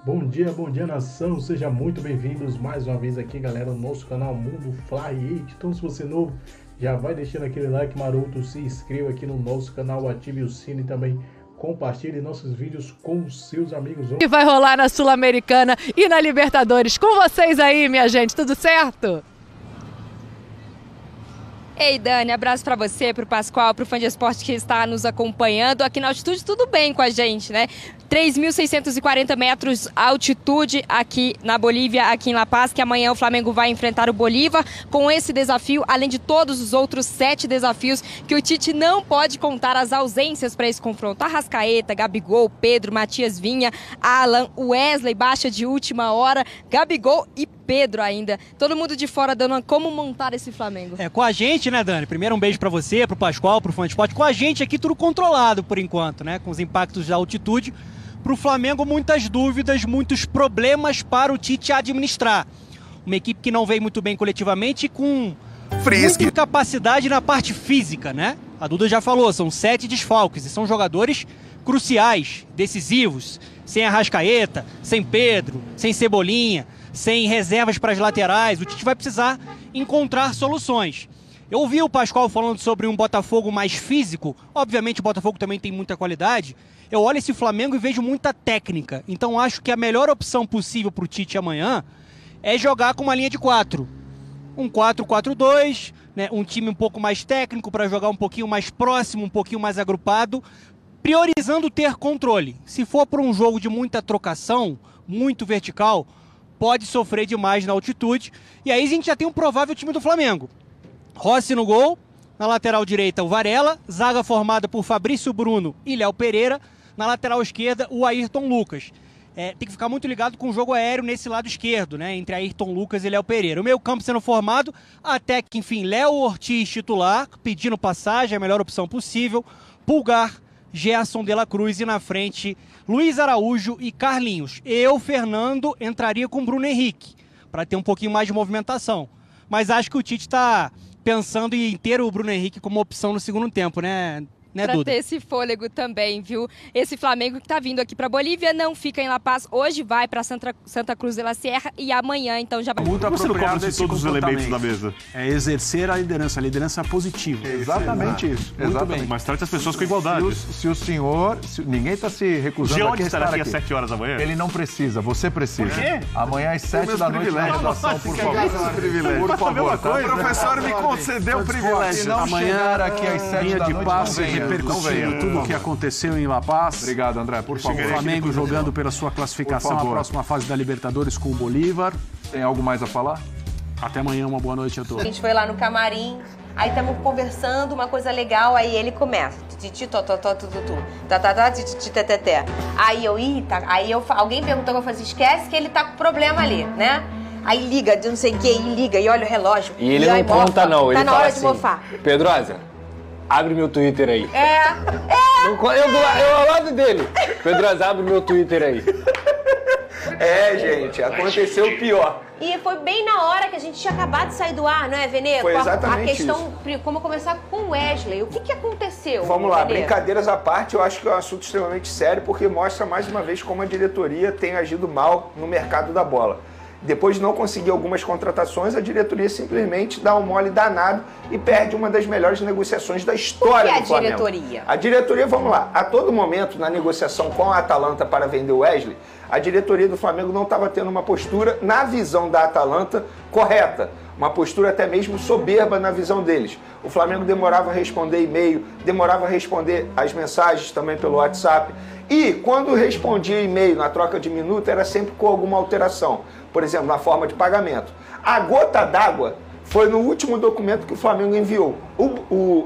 Bom dia nação, sejam muito bem-vindos mais uma vez aqui, galera, no nosso canal Mundo Fly 8. Então, se você é novo, já vai deixando aquele like maroto, se inscreva aqui no nosso canal, ative o sino e também compartilhe nossos vídeos com seus amigos. Que vai rolar na Sul-Americana e na Libertadores. Com vocês aí, minha gente, tudo certo? Ei, Dani, abraço pra você, pro Pascoal, pro fã de esporte que está nos acompanhando. Aqui na altitude, tudo bem com a gente, né? 3.640 metros altitude aqui na Bolívia, aqui em La Paz, que amanhã o Flamengo vai enfrentar o Bolívar com esse desafio, além de todos os outros 7 desafios que o Tite não pode contar as ausências para esse confronto. Arrascaeta, Gabigol, Pedro, Matias Vinha, Alan, Wesley, baixa de última hora, Gabigol e Pedro ainda. Todo mundo de fora dando como montar esse Flamengo. Com a gente, né, Dani? Primeiro um beijo pra você, pro Pascoal, pro fã de esporte. Com a gente aqui tudo controlado por enquanto, né? Com os impactos da altitude. Pro Flamengo muitas dúvidas, muitos problemas para o Tite administrar. Uma equipe que não veio muito bem coletivamente e com muita capacidade na parte física, né? A Duda já falou, são 7 desfalques e são jogadores cruciais, decisivos. Sem Arrascaeta, sem Pedro, sem Cebolinha, sem reservas para as laterais, o Tite vai precisar encontrar soluções. Eu ouvi o Pascoal falando sobre um Botafogo mais físico, obviamente o Botafogo também tem muita qualidade. Eu olho esse Flamengo e vejo muita técnica, então acho que a melhor opção possível para o Tite amanhã é jogar com uma linha de 4. Um 4-4-2, né? Um time um pouco mais técnico para jogar um pouquinho mais próximo, um pouquinho mais agrupado, priorizando ter controle. Se for para um jogo de muita trocação, muito vertical, pode sofrer demais na altitude. E aí a gente já tem um provável time do Flamengo. Rossi no gol, na lateral direita o Varela, zaga formada por Fabrício Bruno e Léo Pereira, na lateral esquerda o Ayrton Lucas. Tem que ficar muito ligado com o jogo aéreo nesse lado esquerdo, né, entre Ayrton Lucas e Léo Pereira. O meio campo sendo formado, até que enfim, Léo Ortiz titular, pedindo passagem, a melhor opção possível, Pulgar, Gerson de la Cruz e na frente Luiz Araújo e Carlinhos. Eu, Fernando, entraria com Bruno Henrique, para ter um pouquinho mais de movimentação. Mas acho que o Tite está pensando em ter o Bruno Henrique como opção no segundo tempo, né, Duda? Pra ter esse fôlego também, viu? Esse Flamengo que tá vindo aqui pra Bolívia não fica em La Paz. Hoje vai pra Santa Cruz de la Sierra e amanhã, então, já vai. Muito apropriado esse todos os elementos da mesa. É exercer a liderança positiva. Exatamente isso. Muito bem. Mas trate as pessoas com igualdade. Se o senhor... ninguém está se recusando George aqui a estará estar aqui aqui. às 7 horas da manhã? Ele não precisa, você precisa. Por quê? Amanhã às 7 da noite na redação, por favor. Por favor, tá? O professor me concedeu o privilégio. Se não Amanhã, chegar aqui às 7 linha da de noite, passe não venha. repercutindo tudo o que aconteceu em La Paz. Obrigado, André, por favor. O Flamengo jogando pela sua classificação à próxima fase da Libertadores com o Bolívar. Tem algo mais a falar? Até amanhã, uma boa noite a todos. A gente foi lá no camarim, aí estamos conversando, uma coisa legal, aí ele começa. Titi, tototó, tututu. Tatatá, titi, teteté. Aí alguém perguntou, eu falei assim, esquece que ele tá com problema ali, né? Aí liga, de não sei o que, e liga, e olha o relógio. E ele não conta, não. Ele tá na fala hora assim, de mofar. Pedrosa, abre meu Twitter aí. Eu ao lado dele. Pedrosa, abre meu Twitter aí. Gente, aconteceu o pior. E foi bem na hora que a gente tinha acabado de sair do ar, não é, Venê? Foi exatamente a questão, como começar com o Wesley. O que aconteceu? Vamos lá, Venê? brincadeiras à parte, eu acho que é um assunto extremamente sério, porque mostra mais uma vez como a diretoria tem agido mal no mercado da bola. Depois de não conseguir algumas contratações, a diretoria simplesmente dá um mole danado e perde uma das melhores negociações da história do Flamengo. Por que a diretoria? A diretoria, vamos lá, a todo momento na negociação com a Atalanta para vender o Wesley, a diretoria do Flamengo não estava tendo uma postura, na visão da Atalanta, correta. Uma postura até mesmo soberba na visão deles. O Flamengo demorava a responder e-mail, demorava a responder as mensagens também pelo WhatsApp. E quando respondia e-mail na troca de minuto, era sempre com alguma alteração. Por exemplo, na forma de pagamento. A gota d'água foi no último documento que o Flamengo enviou.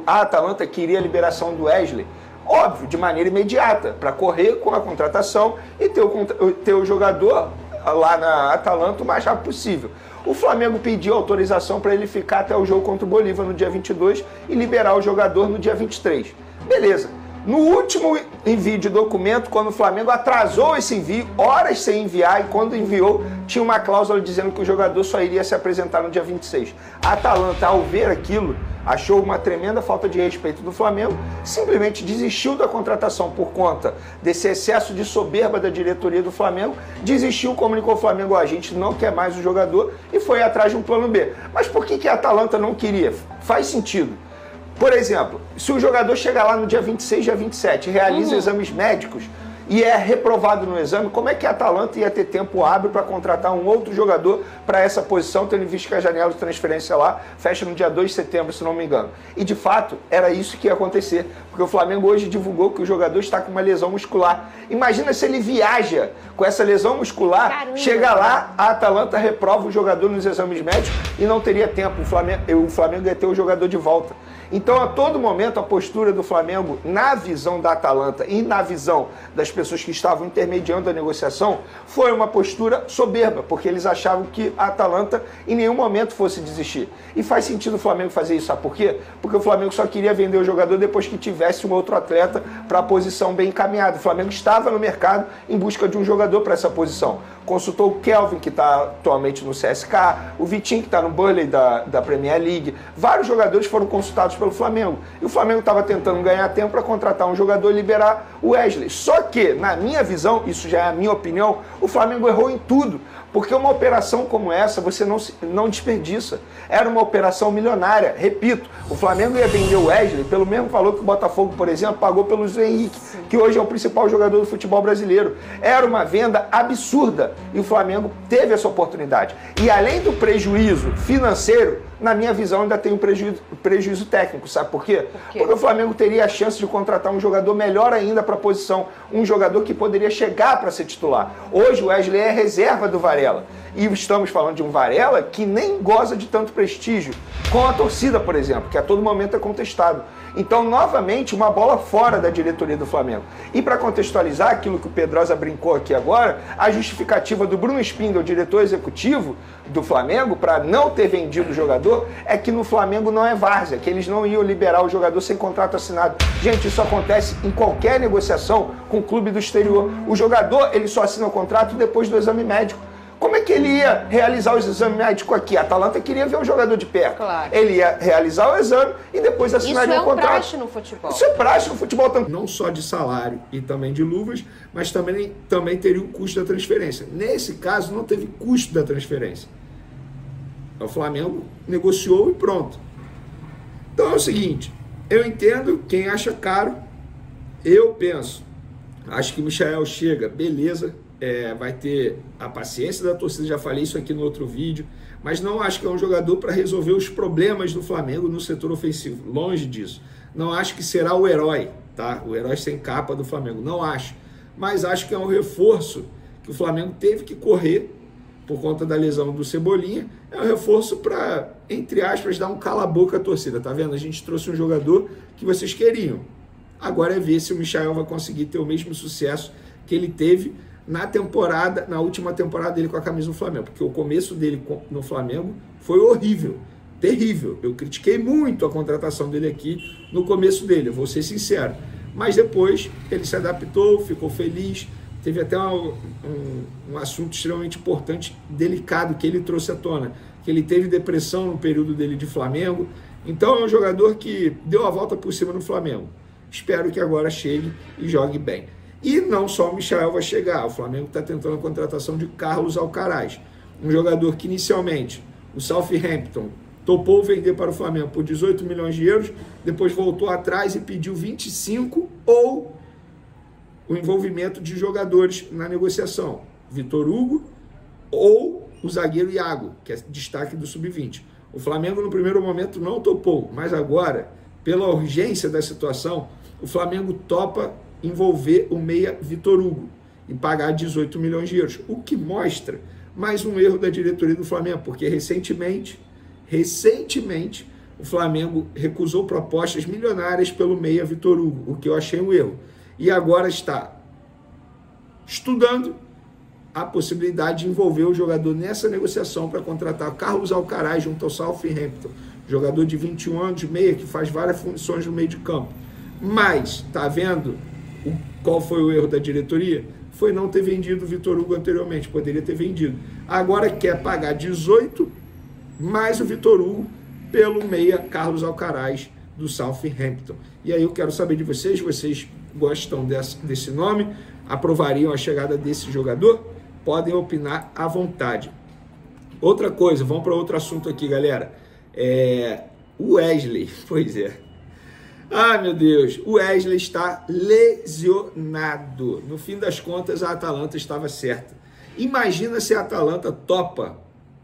A Atalanta queria a liberação do Wesley, óbvio, de maneira imediata, para correr com a contratação e ter o jogador lá na Atalanta o mais rápido possível. O Flamengo pediu autorização para ele ficar até o jogo contra o Bolívar no dia 22 e liberar o jogador no dia 23. Beleza. No último envio de documento, quando o Flamengo atrasou esse envio, horas sem enviar, e quando enviou, tinha uma cláusula dizendo que o jogador só iria se apresentar no dia 26. A Atalanta, ao ver aquilo, achou uma tremenda falta de respeito do Flamengo, simplesmente desistiu da contratação por conta desse excesso de soberba da diretoria do Flamengo, desistiu, comunicou ao Flamengo, a gente não quer mais o jogador, e foi atrás de um plano B. Mas por que a Atalanta não queria? Faz sentido. Por exemplo, se o jogador chegar lá no dia 26, dia 27, realiza exames médicos e é reprovado no exame, como é que a Atalanta ia ter tempo hábil para contratar um outro jogador para essa posição, tendo visto que a janela de transferência lá fecha no dia 2 de setembro, se não me engano. E, de fato, era isso que ia acontecer, porque o Flamengo hoje divulgou que o jogador está com uma lesão muscular. Imagina se ele viaja com essa lesão muscular, caramba, chega lá, a Atalanta reprova o jogador nos exames médicos e não teria tempo. O Flamengo ia ter o jogador de volta. Então, a todo momento, a postura do Flamengo, na visão da Atalanta e na visão das pessoas que estavam intermediando a negociação, foi uma postura soberba, porque eles achavam que a Atalanta em nenhum momento fosse desistir. E faz sentido o Flamengo fazer isso, sabe por quê? Porque o Flamengo só queria vender o jogador depois que tivesse um outro atleta para a posição bem encaminhada. O Flamengo estava no mercado em busca de um jogador para essa posição. Consultou o Kelvin, que está atualmente no CSK, o Vitinho, que está no Burnley da Premier League. Vários jogadores foram consultados pelo Flamengo. E o Flamengo estava tentando ganhar tempo para contratar um jogador e liberar o Wesley. Só que, na minha visão, isso já é a minha opinião, o Flamengo errou em tudo. Porque uma operação como essa, você não desperdiça. Era uma operação milionária. Repito, o Flamengo ia vender o Wesley pelo mesmo valor que o Botafogo, por exemplo, pagou pelo Luiz Henrique, que hoje é o principal jogador do futebol brasileiro. Era uma venda absurda e o Flamengo teve essa oportunidade. E além do prejuízo financeiro, na minha visão, ainda tem um prejuízo técnico. Sabe por quê? Porque o Flamengo teria a chance de contratar um jogador melhor ainda para a posição. Um jogador que poderia chegar para ser titular. Hoje o Wesley é reserva do Varela. E estamos falando de um Varela que nem goza de tanto prestígio com a torcida, por exemplo, que a todo momento é contestado. Então, novamente, uma bola fora da diretoria do Flamengo. E para contextualizar aquilo que o Pedrosa brincou aqui agora, a justificativa do Bruno Spindel, diretor executivo do Flamengo, para não ter vendido o jogador, é que no Flamengo não é várzea, que eles não iam liberar o jogador sem contrato assinado. Gente, isso acontece em qualquer negociação com o clube do exterior. O jogador, ele só assina o contrato depois do exame médico. Como é que ele ia realizar os exames médicos aqui? A Atalanta queria ver o jogador de perto. Claro. Ele ia realizar o exame e depois assinaria o contrato. Isso é praxe no futebol. Isso é praxe no futebol também. Não só de salário e também de luvas, mas também teria o custo da transferência. Nesse caso, não teve custo da transferência. O Flamengo negociou e pronto. Então é o seguinte, eu entendo quem acha caro, eu penso, acho que o Michael chega, beleza, vai ter a paciência da torcida, já falei isso aqui no outro vídeo, mas não acho que é um jogador para resolver os problemas do Flamengo no setor ofensivo, longe disso. Não acho que será o herói, tá? O herói sem capa do Flamengo, não acho. Mas acho que é um reforço que o Flamengo teve que correr por conta da lesão do Cebolinha, é um reforço para, entre aspas, dar um cala-boca à torcida, tá vendo? A gente trouxe um jogador que vocês queriam. Agora é ver se o Michael vai conseguir ter o mesmo sucesso que ele teve na última temporada dele com a camisa do Flamengo, porque o começo dele no Flamengo foi horrível, terrível. Eu critiquei muito a contratação dele aqui no começo dele, eu vou ser sincero. Mas depois ele se adaptou, ficou feliz, teve até um assunto extremamente importante, delicado, que ele trouxe à tona, que ele teve depressão no período dele de Flamengo. Então é um jogador que deu a volta por cima no Flamengo. Espero que agora chegue e jogue bem. E não só o Michael vai chegar, o Flamengo está tentando a contratação de Carlos Alcaraz, um jogador que inicialmente o Southampton topou vender para o Flamengo por 18 milhões de euros, depois voltou atrás e pediu 25 ou o envolvimento de jogadores na negociação, Vitor Hugo ou o zagueiro Iago, que é destaque do Sub-20. O Flamengo no primeiro momento não topou, mas agora, pela urgência da situação, o Flamengo topa envolver o meia Vitor Hugo e pagar 18 milhões de euros, o que mostra mais um erro da diretoria do Flamengo, porque recentemente o Flamengo recusou propostas milionárias pelo meia Vitor Hugo, o que eu achei um erro. E agora está estudando a possibilidade de envolver o jogador nessa negociação para contratar Carlos Alcaraz junto ao Southampton, jogador de 21 anos, meia, que faz várias funções no meio de campo. Mas, tá vendo qual foi o erro da diretoria? Foi não ter vendido o Vitor Hugo anteriormente, poderia ter vendido. Agora quer pagar 18 mais o Vitor Hugo pelo meia Carlos Alcaraz do Southampton. E aí eu quero saber de vocês gostam desse nome? Aprovariam a chegada desse jogador? Podem opinar à vontade. Outra coisa, vamos para outro assunto aqui, galera. O Wesley, pois é. Ah, meu Deus, o Wesley está lesionado. No fim das contas, a Atalanta estava certa. Imagina se a Atalanta topa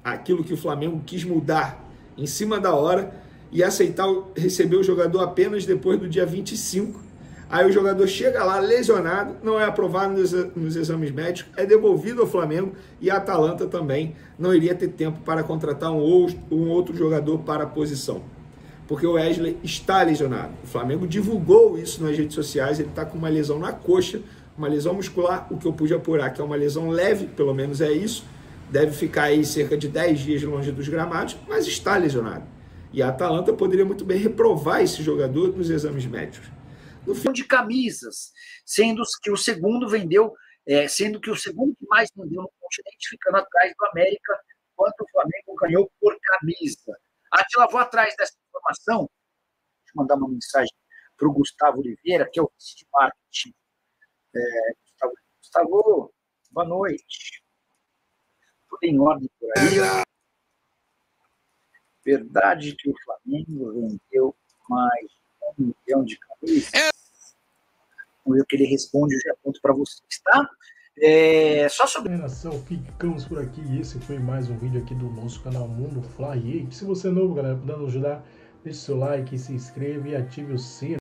aquilo que o Flamengo quis mudar em cima da hora e aceitar receber o jogador apenas depois do dia 25. Aí o jogador chega lá lesionado, não é aprovado nos exames médicos, é devolvido ao Flamengo e a Atalanta também não iria ter tempo para contratar um outro jogador para a posição. Porque o Wesley está lesionado. O Flamengo divulgou isso nas redes sociais, ele está com uma lesão na coxa, uma lesão muscular, o que eu pude apurar que é uma lesão leve, pelo menos é isso, deve ficar aí cerca de 10 dias longe dos gramados, mas está lesionado. E a Atalanta poderia muito bem reprovar esse jogador nos exames médicos. No fim de camisas, sendo que o segundo que mais vendeu no continente, ficando atrás do América, enquanto o Flamengo ganhou por camisa. Atila, vou atrás dessa informação. Deixa eu mandar uma mensagem para o Gustavo Oliveira, que é o vice de marketing. Gustavo, boa noite. Tudo em ordem por aí? Verdade que o Flamengo vendeu mais de 1 milhão de camisas? Vamos ver o que ele responde, eu já aponto para vocês, tá? Só sobre... Nação, ficamos por aqui. Esse foi mais um vídeo aqui do nosso canal Mundo Fly 8. Se você é novo, galera, podendo ajudar, deixe seu like, se inscreva e ative o sino.